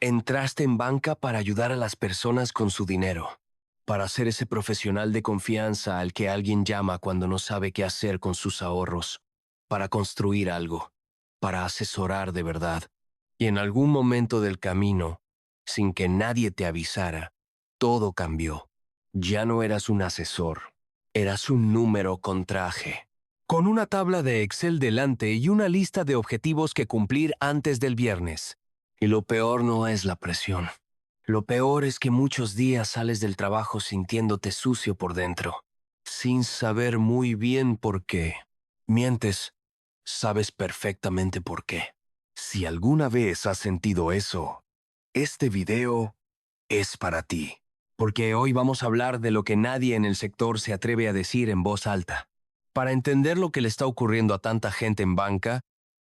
Entraste en banca para ayudar a las personas con su dinero, para ser ese profesional de confianza al que alguien llama cuando no sabe qué hacer con sus ahorros, para construir algo, para asesorar de verdad. Y en algún momento del camino, sin que nadie te avisara, todo cambió. Ya no eras un asesor, eras un número con traje, con una tabla de Excel delante y una lista de objetivos que cumplir antes del viernes. Y lo peor no es la presión. Lo peor es que muchos días sales del trabajo sintiéndote sucio por dentro, sin saber muy bien por qué. Mientes, sabes perfectamente por qué. Si alguna vez has sentido eso, este video es para ti. Porque hoy vamos a hablar de lo que nadie en el sector se atreve a decir en voz alta. Para entender lo que le está ocurriendo a tanta gente en banca,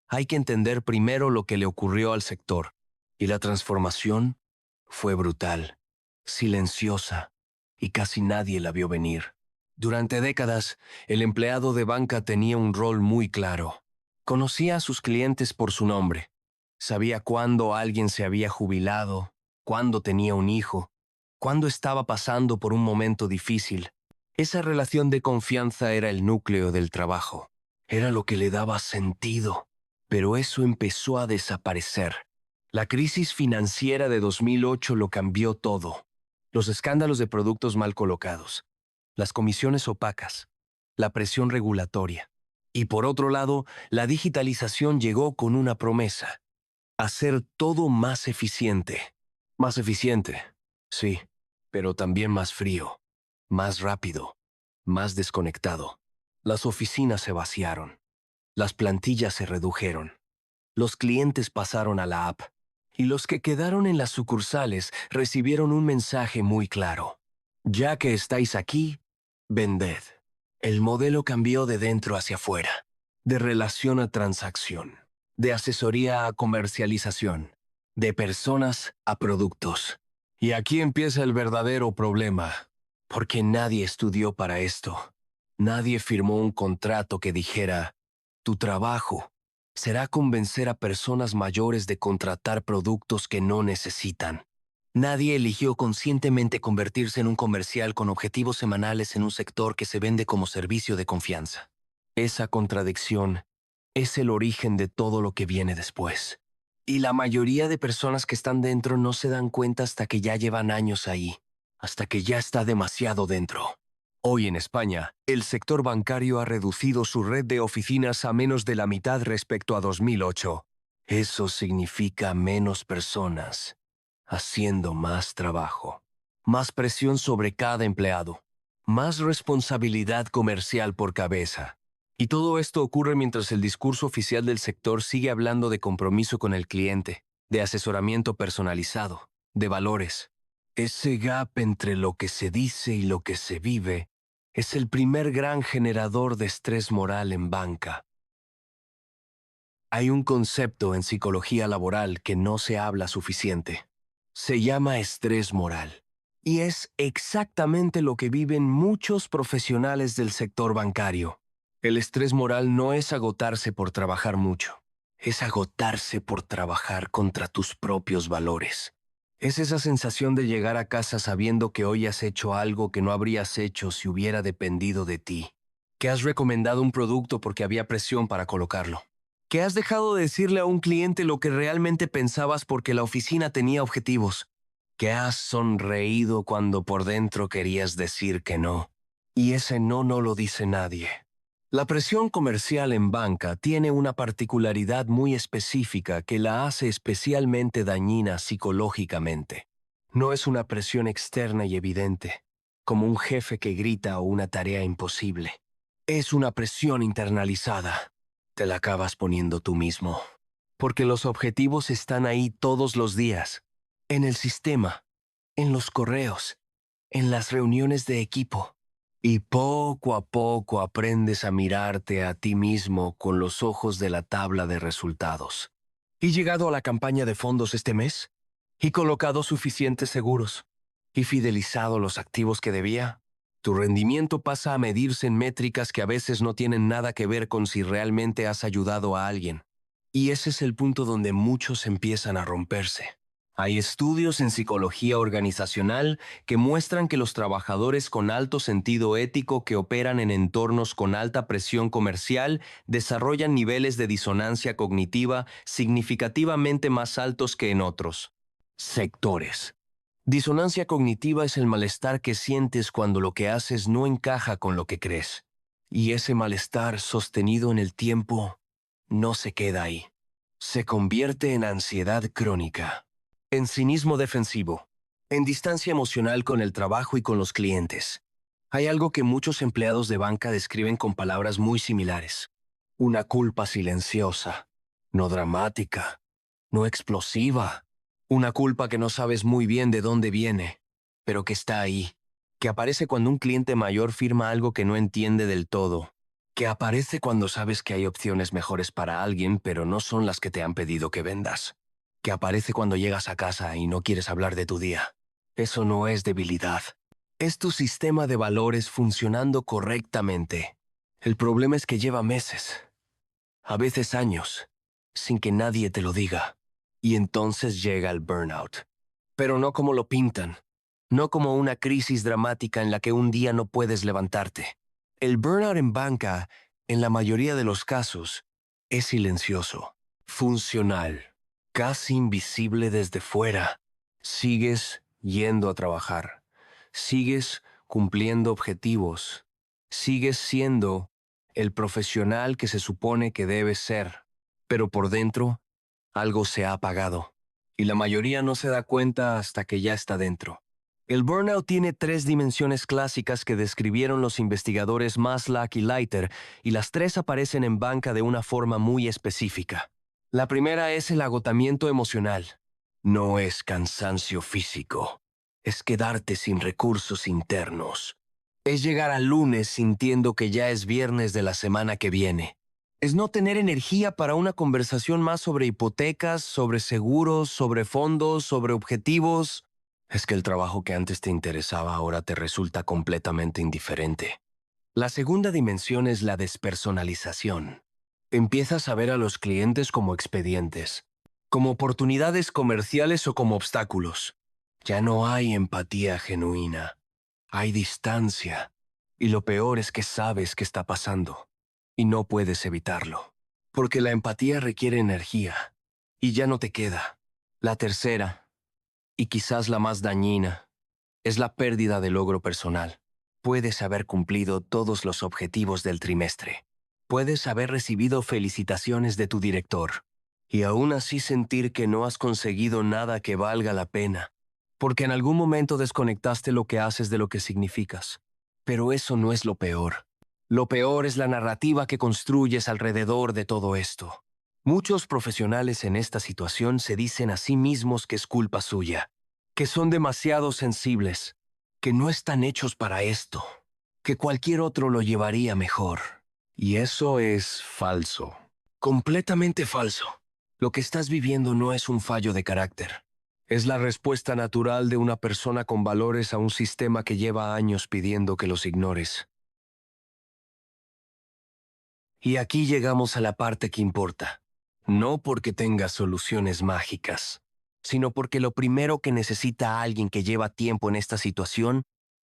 hay que entender primero lo que le ocurrió al sector. Y la transformación fue brutal, silenciosa, y casi nadie la vio venir. Durante décadas, el empleado de banca tenía un rol muy claro. Conocía a sus clientes por su nombre. Sabía cuándo alguien se había jubilado, cuándo tenía un hijo, cuándo estaba pasando por un momento difícil. Esa relación de confianza era el núcleo del trabajo. Era lo que le daba sentido. Pero eso empezó a desaparecer. La crisis financiera de 2008 lo cambió todo. Los escándalos de productos mal colocados, las comisiones opacas, la presión regulatoria. Y por otro lado, la digitalización llegó con una promesa: hacer todo más eficiente. Más eficiente, sí, pero también más frío, más rápido, más desconectado. Las oficinas se vaciaron, las plantillas se redujeron, los clientes pasaron a la app, y los que quedaron en las sucursales recibieron un mensaje muy claro. Ya que estáis aquí, vended. El modelo cambió de dentro hacia afuera, de relación a transacción, de asesoría a comercialización, de personas a productos. Y aquí empieza el verdadero problema, porque nadie estudió para esto. Nadie firmó un contrato que dijera: tu trabajo será convencer a personas mayores de contratar productos que no necesitan. Nadie eligió conscientemente convertirse en un comercial con objetivos semanales en un sector que se vende como servicio de confianza. Esa contradicción es el origen de todo lo que viene después. Y la mayoría de personas que están dentro no se dan cuenta hasta que ya llevan años ahí, hasta que ya está demasiado dentro. Hoy en España, el sector bancario ha reducido su red de oficinas a menos de la mitad respecto a 2008. Eso significa menos personas haciendo más trabajo, más presión sobre cada empleado, más responsabilidad comercial por cabeza. Y todo esto ocurre mientras el discurso oficial del sector sigue hablando de compromiso con el cliente, de asesoramiento personalizado, de valores. Ese gap entre lo que se dice y lo que se vive es el primer gran generador de estrés moral en banca. Hay un concepto en psicología laboral que no se habla suficiente. Se llama estrés moral. Y es exactamente lo que viven muchos profesionales del sector bancario. El estrés moral no es agotarse por trabajar mucho. Es agotarse por trabajar contra tus propios valores. Es esa sensación de llegar a casa sabiendo que hoy has hecho algo que no habrías hecho si hubiera dependido de ti. Que has recomendado un producto porque había presión para colocarlo. Que has dejado de decirle a un cliente lo que realmente pensabas porque la oficina tenía objetivos. Que has sonreído cuando por dentro querías decir que no. Y ese no lo dice nadie. La presión comercial en banca tiene una particularidad muy específica que la hace especialmente dañina psicológicamente. No es una presión externa y evidente, como un jefe que grita o una tarea imposible. Es una presión internalizada. Te la acabas poniendo tú mismo. Porque los objetivos están ahí todos los días. En el sistema, en los correos, en las reuniones de equipo. Y poco a poco aprendes a mirarte a ti mismo con los ojos de la tabla de resultados. ¿Y llegado a la campaña de fondos este mes? ¿Y colocado suficientes seguros? ¿Y fidelizado los activos que debía? Tu rendimiento pasa a medirse en métricas que a veces no tienen nada que ver con si realmente has ayudado a alguien. Y ese es el punto donde muchos empiezan a romperse. Hay estudios en psicología organizacional que muestran que los trabajadores con alto sentido ético que operan en entornos con alta presión comercial desarrollan niveles de disonancia cognitiva significativamente más altos que en otros sectores. Disonancia cognitiva es el malestar que sientes cuando lo que haces no encaja con lo que crees. Y ese malestar sostenido en el tiempo no se queda ahí. Se convierte en ansiedad crónica, en cinismo defensivo, en distancia emocional con el trabajo y con los clientes. Hay algo que muchos empleados de banca describen con palabras muy similares. Una culpa silenciosa, no dramática, no explosiva. Una culpa que no sabes muy bien de dónde viene, pero que está ahí. Que aparece cuando un cliente mayor firma algo que no entiende del todo. Que aparece cuando sabes que hay opciones mejores para alguien, pero no son las que te han pedido que vendas. Que aparece cuando llegas a casa y no quieres hablar de tu día. Eso no es debilidad. Es tu sistema de valores funcionando correctamente. El problema es que lleva meses, a veces años, sin que nadie te lo diga. Y entonces llega el burnout. Pero no como lo pintan. No como una crisis dramática en la que un día no puedes levantarte. El burnout en banca, en la mayoría de los casos, es silencioso, funcional, casi invisible desde fuera. Sigues yendo a trabajar. Sigues cumpliendo objetivos. Sigues siendo el profesional que se supone que debes ser. Pero por dentro, algo se ha apagado. Y la mayoría no se da cuenta hasta que ya está dentro. El burnout tiene tres dimensiones clásicas que describieron los investigadores Maslach y Leiter, y las tres aparecen en banca de una forma muy específica. La primera es el agotamiento emocional. No es cansancio físico. Es quedarte sin recursos internos. Es llegar al lunes sintiendo que ya es viernes de la semana que viene. Es no tener energía para una conversación más sobre hipotecas, sobre seguros, sobre fondos, sobre objetivos. Es que el trabajo que antes te interesaba ahora te resulta completamente indiferente. La segunda dimensión es la despersonalización. Empiezas a ver a los clientes como expedientes, como oportunidades comerciales o como obstáculos. Ya no hay empatía genuina. Hay distancia. Y lo peor es que sabes qué está pasando. Y no puedes evitarlo. Porque la empatía requiere energía. Y ya no te queda. La tercera, y quizás la más dañina, es la pérdida de logro personal. Puedes haber cumplido todos los objetivos del trimestre. Puedes haber recibido felicitaciones de tu director. Y aún así sentir que no has conseguido nada que valga la pena. Porque en algún momento desconectaste lo que haces de lo que significas. Pero eso no es lo peor. Lo peor es la narrativa que construyes alrededor de todo esto. Muchos profesionales en esta situación se dicen a sí mismos que es culpa suya, que son demasiado sensibles, que no están hechos para esto, que cualquier otro lo llevaría mejor. Y eso es falso, completamente falso. Lo que estás viviendo no es un fallo de carácter. Es la respuesta natural de una persona con valores a un sistema que lleva años pidiendo que los ignores. Y aquí llegamos a la parte que importa. No porque tengas soluciones mágicas, sino porque lo primero que necesita alguien que lleva tiempo en esta situación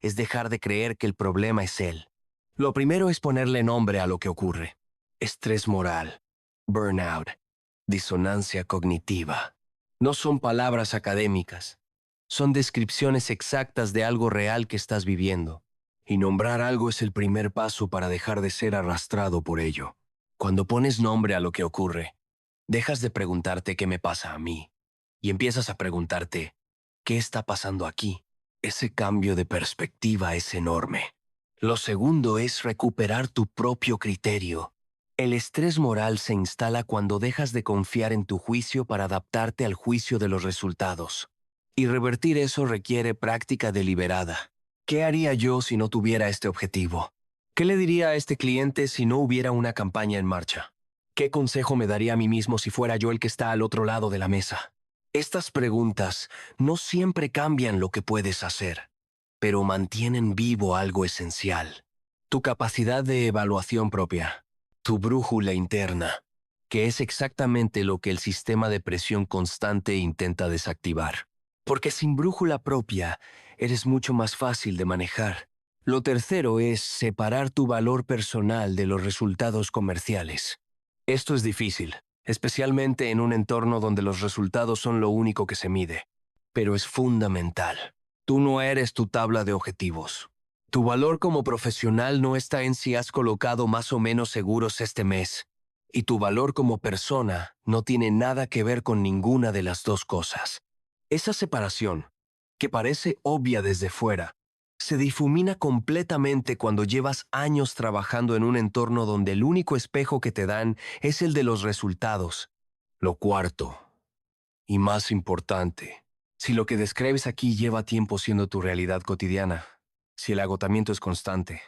es dejar de creer que el problema es él. Lo primero es ponerle nombre a lo que ocurre. Estrés moral, burnout, disonancia cognitiva. No son palabras académicas, son descripciones exactas de algo real que estás viviendo. Y nombrar algo es el primer paso para dejar de ser arrastrado por ello. Cuando pones nombre a lo que ocurre, dejas de preguntarte qué me pasa a mí y empiezas a preguntarte, ¿qué está pasando aquí? Ese cambio de perspectiva es enorme. Lo segundo es recuperar tu propio criterio. El estrés moral se instala cuando dejas de confiar en tu juicio para adaptarte al juicio de los resultados. Y revertir eso requiere práctica deliberada. ¿Qué haría yo si no tuviera este objetivo? ¿Qué le diría a este cliente si no hubiera una campaña en marcha? ¿Qué consejo me daría a mí mismo si fuera yo el que está al otro lado de la mesa? Estas preguntas no siempre cambian lo que puedes hacer, pero mantienen vivo algo esencial. Tu capacidad de evaluación propia, tu brújula interna. que es exactamente lo que el sistema de presión constante intenta desactivar. Porque sin brújula propia, eres mucho más fácil de manejar. Lo tercero es separar tu valor personal de los resultados comerciales. Esto es difícil, especialmente en un entorno donde los resultados son lo único que se mide. Pero es fundamental. Tú no eres tu tabla de objetivos. Tu valor como profesional no está en si has colocado más o menos seguros este mes. Y tu valor como persona no tiene nada que ver con ninguna de las dos cosas. Esa separación, que parece obvia desde fuera, se difumina completamente cuando llevas años trabajando en un entorno donde el único espejo que te dan es el de los resultados. Lo cuarto, y más importante, si lo que describes aquí lleva tiempo siendo tu realidad cotidiana, si el agotamiento es constante,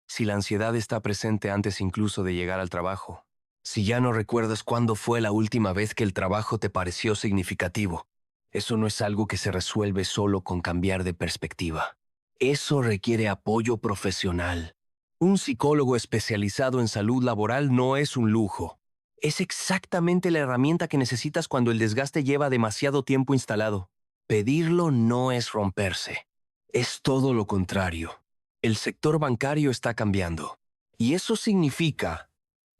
si la ansiedad está presente antes incluso de llegar al trabajo, si ya no recuerdas cuándo fue la última vez que el trabajo te pareció significativo, eso no es algo que se resuelve solo con cambiar de perspectiva. Eso requiere apoyo profesional. Un psicólogo especializado en salud laboral no es un lujo. Es exactamente la herramienta que necesitas cuando el desgaste lleva demasiado tiempo instalado. Pedirlo no es romperse. Es todo lo contrario. El sector bancario está cambiando. Y eso significa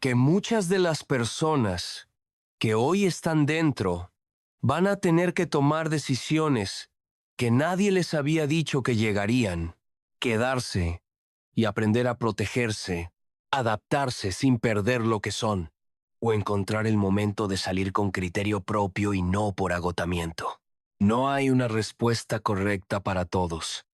que muchas de las personas que hoy están dentro van a tener que tomar decisiones que nadie les había dicho que llegarían, quedarse y aprender a protegerse, adaptarse sin perder lo que son, o encontrar el momento de salir con criterio propio y no por agotamiento. No hay una respuesta correcta para todos,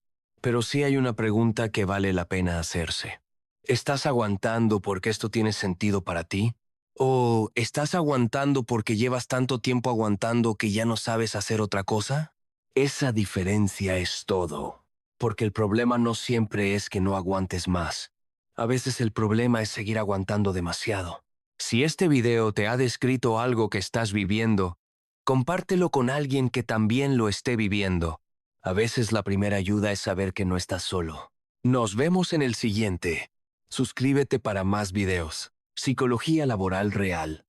pero sí hay una pregunta que vale la pena hacerse. ¿Estás aguantando porque esto tiene sentido para ti? ¿O estás aguantando porque llevas tanto tiempo aguantando que ya no sabes hacer otra cosa? Esa diferencia es todo, porque el problema no siempre es que no aguantes más. A veces el problema es seguir aguantando demasiado. Si este video te ha descrito algo que estás viviendo, compártelo con alguien que también lo esté viviendo. A veces la primera ayuda es saber que no estás solo. Nos vemos en el siguiente. Suscríbete para más videos. Psicología laboral real.